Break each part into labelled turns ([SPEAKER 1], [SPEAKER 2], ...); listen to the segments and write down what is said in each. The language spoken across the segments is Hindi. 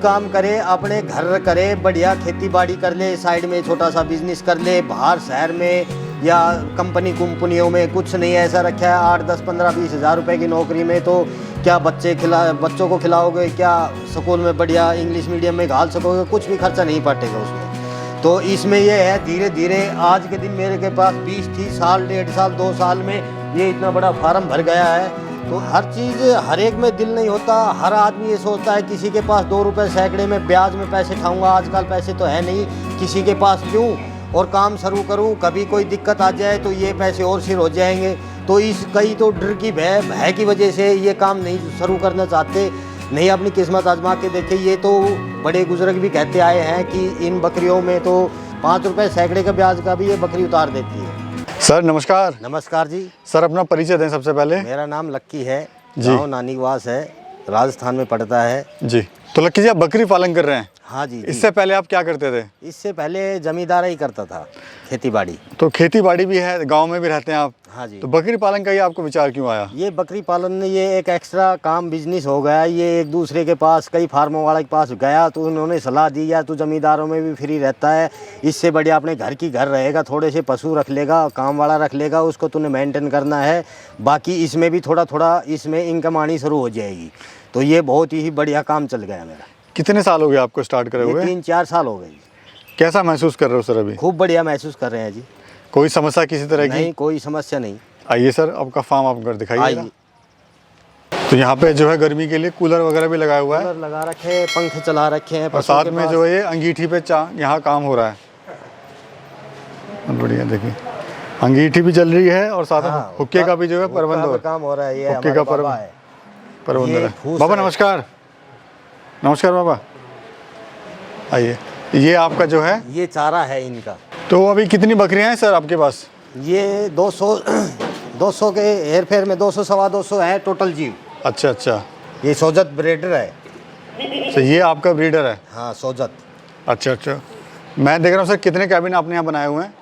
[SPEAKER 1] काम करे, अपने घर करे, बढ़िया खेती बाड़ी कर ले, साइड में छोटा सा बिजनेस कर ले, बाहर शहर में या कंपनियों में कुछ नहीं ऐसा रखा है। 8, 10, 15, 20 हज़ार रुपये की नौकरी में तो क्या बच्चों को खिलाओगे, क्या स्कूल में बढ़िया इंग्लिश मीडियम में घाल सकोगे, कुछ भी खर्चा नहीं पटेगा उसमें। तो इसमें ये है धीरे धीरे आज के दिन मेरे के पास 20-30 साल, 1.5 साल, 2 साल में ये इतना बड़ा फार्म भर गया है। तो हर चीज़ हर एक में दिल नहीं होता। हर आदमी ये सोचता है किसी के पास 2 रुपये सैकड़े में ब्याज में पैसे उठाऊंगा, आजकल पैसे तो है नहीं, किसी के पास क्यों और काम शुरू करूं, कभी कोई दिक्कत आ जाए तो ये पैसे और सिर हो जाएंगे। तो इस कई तो डर की भय की वजह से ये काम नहीं शुरू करना चाहते, नहीं अपनी किस्मत आजमा के देखे। ये तो बड़े बुजुर्ग भी कहते आए हैं कि इन बकरियों में तो 5 रुपये सैकड़े का ब्याज का भी ये बकरी उतार देती है।
[SPEAKER 2] सर नमस्कार।
[SPEAKER 1] नमस्कार जी।
[SPEAKER 2] सर अपना परिचय दें सबसे पहले।
[SPEAKER 1] मेरा नाम लक्की है,
[SPEAKER 2] जी।
[SPEAKER 1] नानीवास है, राजस्थान में पड़ता है
[SPEAKER 2] जी। तो लक्की जी आप बकरी पालन कर रहे हैं?
[SPEAKER 1] हाँ जी।
[SPEAKER 2] इससे पहले आप क्या करते थे?
[SPEAKER 1] इससे पहले जमींदारी ही करता था, खेती बाड़ी।
[SPEAKER 2] तो खेती बाड़ी भी है, गांव में भी रहते हैं आप?
[SPEAKER 1] हाँ जी।
[SPEAKER 2] तो बकरी पालन का ये आपको विचार क्यों आया?
[SPEAKER 1] ये बकरी पालन ये एक एक्स्ट्रा काम बिजनेस हो गया। ये एक दूसरे के पास कई फार्मों वाले के पास गया तो उन्होंने सलाह दी या तो जमींदारों में भी फ्री रहता है, इससे बढ़िया अपने घर की घर रहेगा, थोड़े से पशु रख लेगा, काम वाला रख लेगा, उसको तूने मेंटेन करना है, बाकी इसमें भी थोड़ा थोड़ा इसमें इनकम आनी शुरू हो जाएगी। तो ये बहुत ही बढ़िया काम चल गया मेरा।
[SPEAKER 2] कितने साल हो गए आपको स्टार्ट करे हुए?
[SPEAKER 1] 3-4 साल हो गए।
[SPEAKER 2] कैसा महसूस कर रहे हो सर अभी?
[SPEAKER 1] खूब बढ़िया महसूस कर रहे हैं जी।
[SPEAKER 2] कोई समस्या किसी तरह की?
[SPEAKER 1] नहीं, कोई समस्या नहीं।
[SPEAKER 2] आइए सर आपका फार्म आप घर दिखाइए।
[SPEAKER 1] आइए।
[SPEAKER 2] तो यहाँ पे जो है गर्मी के लिए कूलर वगैरह भी लगाया हुआ है,
[SPEAKER 1] कूलर लगा रखे हैं, पंखे चला रखे हैं,
[SPEAKER 2] और साथ में जो है ये अंगीठी पे यहाँ काम हो रहा है। बढ़िया, देखिए अंगीठी भी चल रही है और साथ में हुक्के का भी जो है प्रबंध
[SPEAKER 1] काम हो रहा है। ये
[SPEAKER 2] हुक्के का प्रबंध है। बाबा नमस्कार। नमस्कार बाबा, आइए। ये आपका जो है
[SPEAKER 1] ये चारा है इनका।
[SPEAKER 2] तो अभी कितनी बकरियां हैं सर आपके पास?
[SPEAKER 1] ये 200 के हेर फेर में 200 सवा 200 है टोटल जीव।
[SPEAKER 2] अच्छा अच्छा।
[SPEAKER 1] ये सोजत ब्रीडर है।
[SPEAKER 2] तो ये आपका ब्रीडर है?
[SPEAKER 1] हाँ सोजत।
[SPEAKER 2] अच्छा अच्छा। मैं देख रहा हूँ सर कितने कैबिन आपने यहाँ बनाए हुए हैं?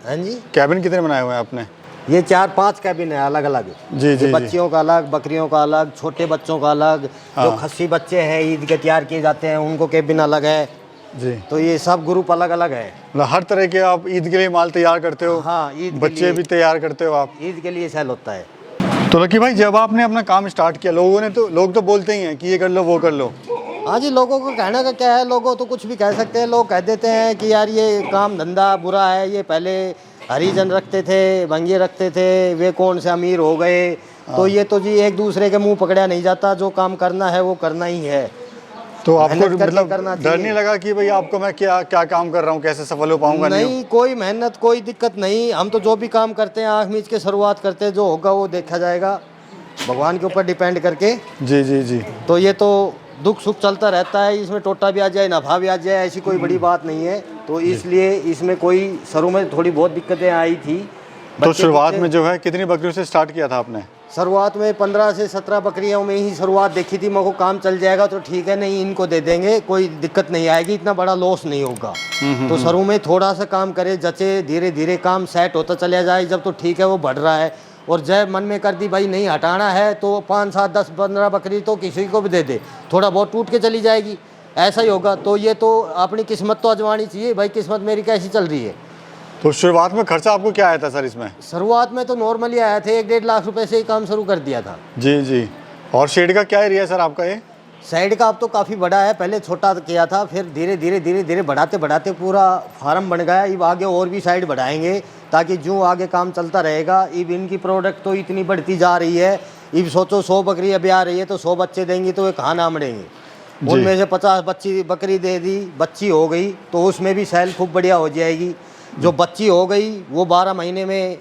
[SPEAKER 1] हाँ जी।
[SPEAKER 2] कैबिन कितने बनाए हुए हैं आपने?
[SPEAKER 1] ये 4-5 कैबिन है अलग अलग।
[SPEAKER 2] जी जी।
[SPEAKER 1] बच्चियों का अलग, बकरियों का अलग, छोटे बच्चों का अलग। जो खस्सी बच्चे हैं ईद के तैयार किए जाते हैं उनको कैबिन अलग है
[SPEAKER 2] जी।
[SPEAKER 1] तो ये सब ग्रुप अलग अलग है।
[SPEAKER 2] मतलब हर तरह के आप ईद के लिए माल तैयार करते हो?
[SPEAKER 1] हाँ, ईद
[SPEAKER 2] बच्चे भी तैयार करते हो आप?
[SPEAKER 1] ईद के लिए सेल होता है।
[SPEAKER 2] तो लकी भाई जब आपने अपना काम स्टार्ट किया लोग तो बोलते ही हैं कि ये कर लो वो कर लो।
[SPEAKER 1] हाँ जी, लोगों को कहने का क्या है, लोगों तो कुछ भी कह सकते हैं। लोग कह देते हैं कि यार ये काम धंधा बुरा है, ये पहले हरिजन रखते थे, भंगे रखते थे, वे कौन से अमीर हो गए। तो ये तो जी एक दूसरे के मुंह पकड़ा नहीं जाता, जो काम करना है वो करना ही है।
[SPEAKER 2] तो आपको मतलब डर नहीं लगा कि भाई आपको मैं क्या क्या काम कर रहा हूँ, कैसे सफल हो पाऊंगा?
[SPEAKER 1] नहीं, कोई मेहनत कोई दिक्कत नहीं। हम तो जो भी काम करते हैं आँख मीच के शुरुआत करते हैं, जो होगा वो देखा जाएगा भगवान के ऊपर डिपेंड करके।
[SPEAKER 2] जी जी जी।
[SPEAKER 1] तो ये तो दुख सुख चलता रहता है, इसमें टोटा भी आ जाए नफा भी आ जाए, ऐसी कोई बड़ी बात नहीं है। तो इसलिए इसमें कोई शुरू में थोड़ी बहुत दिक्कतें आई थी।
[SPEAKER 2] तो शुरुआत में जो है कितनी बकरियों से स्टार्ट किया था आपने?
[SPEAKER 1] शुरुआत में 15 से 17 बकरियों में ही शुरुआत देखी थी। मेरे को काम चल जाएगा तो ठीक है, नहीं इनको दे देंगे, कोई दिक्कत नहीं आएगी, इतना बड़ा लॉस नहीं होगा। तो शुरू में थोड़ा सा काम करे, जचे, धीरे धीरे काम सेट होता चला जाए, जब तो ठीक है वो बढ़ रहा है। और जब मन में कर दी भाई नहीं हटाना है तो 5, 7, 10, 15 बकरी तो किसी को भी दे दे, थोड़ा बहुत टूट के चली जाएगी, ऐसा ही होगा। तो ये तो अपनी किस्मत तो आजमानी चाहिए भाई, किस्मत मेरी कैसी चल रही है।
[SPEAKER 2] तो शुरुआत में खर्चा आपको क्या आया था सर इसमें?
[SPEAKER 1] शुरुआत में तो नॉर्मली आया थे, 1-1.5 लाख रुपए से ही काम शुरू कर दिया था।
[SPEAKER 2] जी जी। और शेड का क्या एरिया है सर आपका? ये
[SPEAKER 1] साइड का अब तो काफ़ी बड़ा है, पहले छोटा किया था, फिर धीरे धीरे बढ़ाते बढ़ाते पूरा फार्म बन गया। अब आगे और भी साइड बढ़ाएंगे ताकि जो आगे काम चलता रहेगा। अब इनकी प्रोडक्ट तो इतनी बढ़ती जा रही है, अब सोचो 100 बकरी अभी आ रही है तो 100 बच्चे देंगी तो वे कहाँ नामड़ेंगे। उनमें से 50 बकरी दे दी, बच्ची हो गई तो उसमें भी सेल खूब बढ़िया हो जाएगी। जो बच्ची हो गई वो 12 महीने में,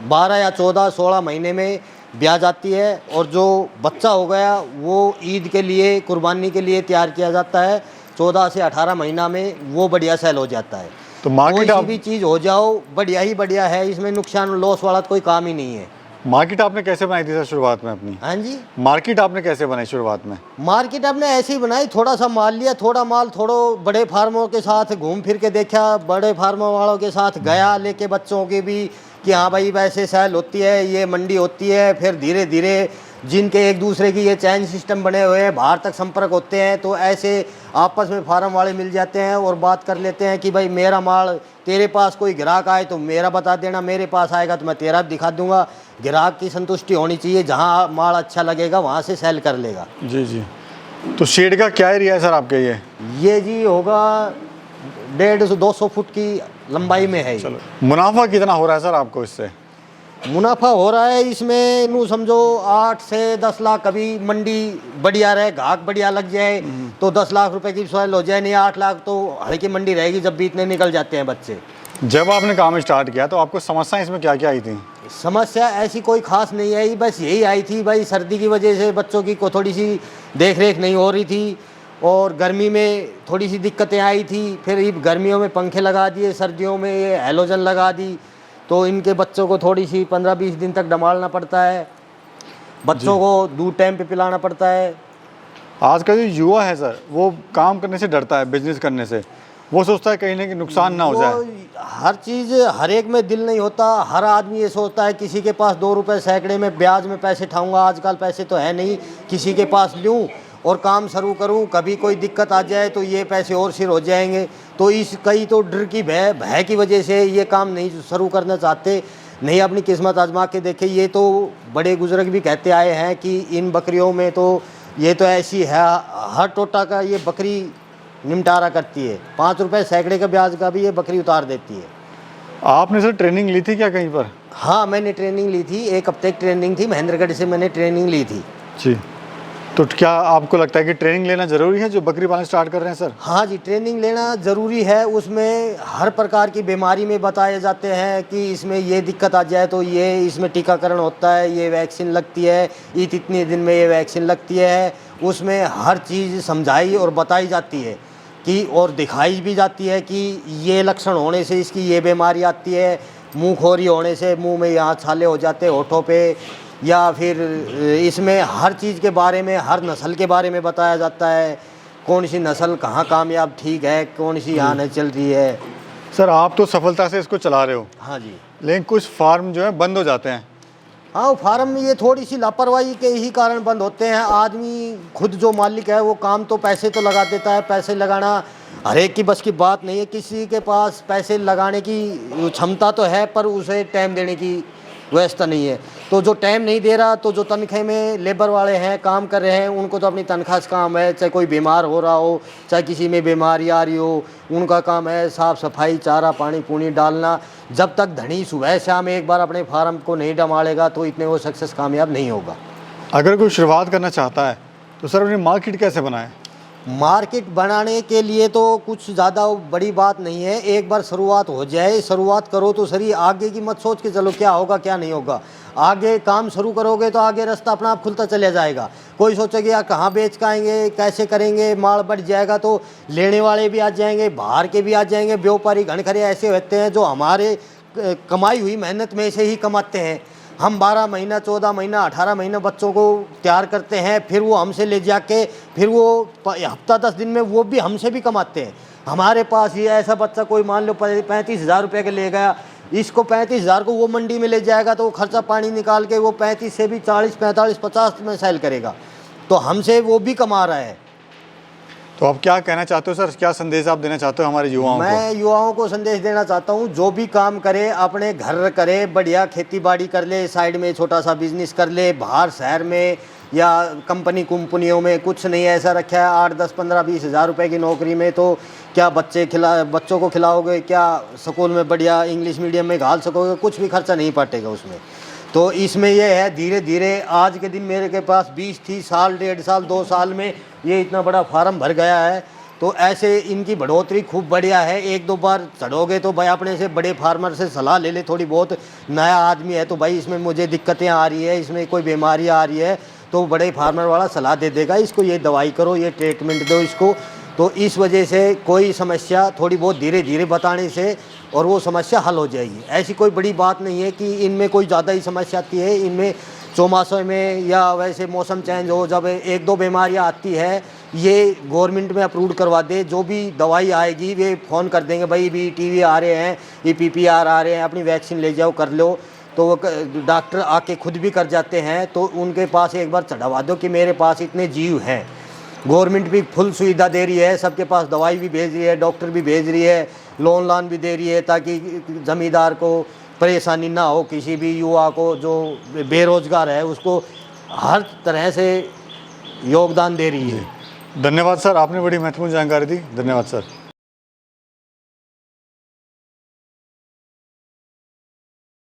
[SPEAKER 1] 12 या 14, 16 महीने में ब्याह जाती है। और जो बच्चा हो गया वो ईद के लिए, कुर्बानी के लिए तैयार किया जाता है। 14 से 18 महीना में वो बढ़िया सेल हो जाता है।
[SPEAKER 2] तो मार्केट
[SPEAKER 1] कोई भी चीज़ हो जाओ बढ़िया ही बढ़िया है, इसमें नुकसान लॉस वाला कोई काम ही नहीं है।
[SPEAKER 2] मार्केट आपने कैसे बनाई थी सर शुरुआत में अपनी?
[SPEAKER 1] हाँ जी,
[SPEAKER 2] मार्केट आपने कैसे बनाई शुरुआत में?
[SPEAKER 1] मार्केट आपने ऐसे ही बनाई, थोड़ा सा माल लिया, थोड़ा माल थोड़ो बड़े फार्मों के साथ घूम फिर के देखा, बड़े फार्मों वालों के साथ गया लेके बच्चों के भी कि हाँ भाई वैसे सेल होती है, ये मंडी होती है। फिर धीरे धीरे जिनके एक दूसरे की ये चैन सिस्टम बने हुए हैं, बाहर तक संपर्क होते हैं, तो ऐसे आपस में फार्म वाले मिल जाते हैं और बात कर लेते हैं कि भाई मेरा माल तेरे पास कोई ग्राहक आए तो मेरा बता देना, मेरे पास आएगा तो मैं तेरा भी दिखा दूंगा। ग्राहक की संतुष्टि होनी चाहिए, जहाँ माल अच्छा लगेगा वहाँ से सेल कर लेगा।
[SPEAKER 2] जी जी। तो शेड का क्या एरिया है सर आपके?
[SPEAKER 1] ये जी होगा 150-200 फुट की लंबाई में है।
[SPEAKER 2] चलो, मुनाफा कितना हो रहा है सर आपको इससे?
[SPEAKER 1] मुनाफा हो रहा है इसमें नू समझो 8 से 10 लाख, कभी मंडी बढ़िया रहे, ग्राहक बढ़िया लग जाए तो 10 लाख रुपए की सेल हो जाए, नहीं 8 लाख तो हल्की मंडी रहेगी, जब भी इतने निकल जाते हैं बच्चे।
[SPEAKER 2] जब आपने काम स्टार्ट किया तो आपको समस्याएं इसमें क्या क्या आई थी?
[SPEAKER 1] समस्या ऐसी कोई खास नहीं आई, बस यही आई थी भाई, सर्दी की वजह से बच्चों की को थोड़ी सी देख रेख नहीं हो रही थी और गर्मी में थोड़ी सी दिक्कतें आई थी। फिर गर्मियों में पंखे लगा दिए, सर्दियों में ये हैलोजन लगा दी, तो इनके बच्चों को थोड़ी सी 15-20 दिन तक डमालना पड़ता है, बच्चों को दूध टाइम पे पिलाना पड़ता है।
[SPEAKER 2] आज का जो युवा है सर, वो काम करने से डरता है, बिजनेस करने से। वो सोचता है कहीं ना कहीं नुकसान ना हो जाए।
[SPEAKER 1] हर चीज़ हर एक में दिल नहीं होता, हर आदमी ये सोचता है किसी के पास 2 रुपए सैकड़े में ब्याज में पैसे ठाऊंगा, आजकल पैसे तो है नहीं, किसी के पास लूँ और काम शुरू करूँ, कभी कोई दिक्कत आ जाए तो ये पैसे और सिर हो जाएंगे। तो इस कई तो डर की भय की वजह से ये काम नहीं शुरू करना चाहते, नहीं अपनी किस्मत आजमा के देखे। ये तो बड़े बुजुर्ग भी कहते आए हैं कि इन बकरियों में तो ये तो ऐसी है, हर टोटा का ये बकरी निमटारा करती है, 5 रुपए सैकड़े का ब्याज का भी ये बकरी उतार देती है।
[SPEAKER 2] आपने सर ट्रेनिंग ली थी क्या कहीं पर?
[SPEAKER 1] हाँ, मैंने ट्रेनिंग ली थी, 1 हफ्ते की ट्रेनिंग थी, महेंद्रगढ़ से मैंने ट्रेनिंग ली थी।
[SPEAKER 2] जी। तो क्या आपको लगता है कि ट्रेनिंग लेना ज़रूरी है जो बकरी पालन स्टार्ट कर रहे हैं सर?
[SPEAKER 1] हाँ जी, ट्रेनिंग लेना ज़रूरी है। उसमें हर प्रकार की बीमारी में बताए जाते हैं कि इसमें ये दिक्कत आ जाए तो ये इसमें टीकाकरण होता है, ये वैक्सीन लगती है, इतने दिन में ये वैक्सीन लगती है। उसमें हर चीज़ समझाई और बताई जाती है कि और दिखाई भी जाती है कि ये लक्षण होने से इसकी ये बीमारी आती है, मुँह खोरी होने से मुँह में यहाँ छाले हो जाते हैं होठों पे, या फिर इसमें हर चीज़ के बारे में, हर नस्ल के बारे में बताया जाता है, कौन सी नस्ल कहाँ कामयाब ठीक है, कौन सी यहाँ नहीं चल रही है।
[SPEAKER 2] सर आप तो सफलता से इसको चला रहे हो।
[SPEAKER 1] हाँ जी।
[SPEAKER 2] लेकिन कुछ फार्म जो है बंद हो जाते हैं।
[SPEAKER 1] हाँ, फार्म में ये थोड़ी सी लापरवाही के ही कारण बंद होते हैं। आदमी खुद जो मालिक है वो काम तो पैसे तो लगा देता है, पैसे लगाना हर एक की बस की बात नहीं है। किसी के पास पैसे लगाने की क्षमता तो है पर उसे टाइम देने की व्यवस्था नहीं है। तो जो टाइम नहीं दे रहा, तो जो तनख्वाह में लेबर वाले हैं काम कर रहे हैं, उनको तो अपनी तनख्वाह से काम है, चाहे कोई बीमार हो रहा हो, चाहे किसी में बीमारी आ रही हो, उनका काम है साफ़ सफाई, चारा पानी पूनी डालना। जब तक धनी सुबह शाम एक बार अपने फार्म को नहीं डमालेगा तो इतने वो सक्सेस कामयाब नहीं होगा।
[SPEAKER 2] अगर कोई शुरुआत करना चाहता है तो सर अपनी मार्केट कैसे बनाए?
[SPEAKER 1] मार्केट बनाने के लिए तो कुछ ज़्यादा बड़ी बात नहीं है, एक बार शुरुआत हो जाए, शुरुआत करो तो सही। आगे की मत सोच के चलो क्या होगा क्या नहीं होगा, आगे काम शुरू करोगे तो आगे रास्ता अपना आप खुलता चले जाएगा। कोई सोचेगा यार कहाँ बेच के आएंगे, कैसे करेंगे, माल बढ़ जाएगा तो लेने वाले भी आ जाएंगे, बाहर के भी आ जाएंगे। व्यापारी घनखरे ऐसे होते हैं जो हमारे कमाई हुई मेहनत में से ही कमाते हैं। हम 12 महीना 14 महीना 18 महीना बच्चों को तैयार करते हैं, फिर वो हमसे ले जाके फिर वो हफ्ता 10 दिन में वो भी हमसे भी कमाते हैं। हमारे पास ये ऐसा बच्चा कोई मान लो 35,000 रुपये का ले गया, इसको 35,000 को वो मंडी में ले जाएगा तो वो खर्चा पानी निकाल के वो 35 से भी 40 45 50 में सेल करेगा, तो हमसे वो भी कमा रहा है।
[SPEAKER 2] तो आप क्या कहना चाहते हो सर, क्या संदेश आप देना चाहते हो हमारे युवाओं को?
[SPEAKER 1] मैं युवाओं को संदेश देना चाहता हूँ, जो भी काम करे अपने घर करे, बढ़िया खेती बाड़ी कर ले, साइड में छोटा सा बिजनेस कर ले। बाहर शहर में या कंपनियों में कुछ नहीं ऐसा रखा है। 8 10 15 20 हज़ार रुपये की नौकरी में तो क्या बच्चों को खिलाओगे, क्या स्कूल में बढ़िया इंग्लिश मीडियम में घाल सकोगे, कुछ भी खर्चा नहीं पटेगा उसमें। तो इसमें यह है धीरे धीरे आज के दिन मेरे के पास 20 थी, साल 1.5 साल 2 साल में ये इतना बड़ा फार्म भर गया है। तो ऐसे इनकी बढ़ोतरी खूब बढ़िया है। 1-2 बार चढ़ोगे तो भाई अपने से बड़े फार्मर से सलाह ले ले थोड़ी बहुत। नया आदमी है तो भाई इसमें मुझे दिक्कतें आ रही है, इसमें कोई बीमारी आ रही है, तो बड़े फार्मर वाला सलाह दे देगा, इसको ये दवाई करो, ये ट्रीटमेंट दो इसको। तो इस वजह से कोई समस्या थोड़ी बहुत धीरे धीरे बताने से और वो समस्या हल हो जाएगी। ऐसी कोई बड़ी बात नहीं है कि इनमें कोई ज़्यादा ही समस्या आती है। इनमें चौमासों में या वैसे मौसम चेंज हो जब 1-2 बीमारियाँ आती है, ये गवर्नमेंट में अप्रूव करवा दे। जो भी दवाई आएगी वे फ़ोन कर देंगे, भाई भी टीवी आ रहे हैं, ये PPR आ रहे हैं, अपनी वैक्सीन ले जाओ कर लो। तो वो डॉक्टर आके खुद भी कर जाते हैं। तो उनके पास एक बार चढ़ावा दो कि मेरे पास इतने जीव हैं। गवर्नमेंट भी फुल सुविधा दे रही है, सबके पास दवाई भी भेज रही है, डॉक्टर भी भेज रही है, लोन भी दे रही है, ताकि ज़मींदार को परेशानी ना हो, किसी भी युवा को जो बेरोजगार है उसको हर तरह से योगदान दे रही है।
[SPEAKER 2] धन्यवाद सर, आपने बड़ी महत्वपूर्ण जानकारी दी। धन्यवाद सर।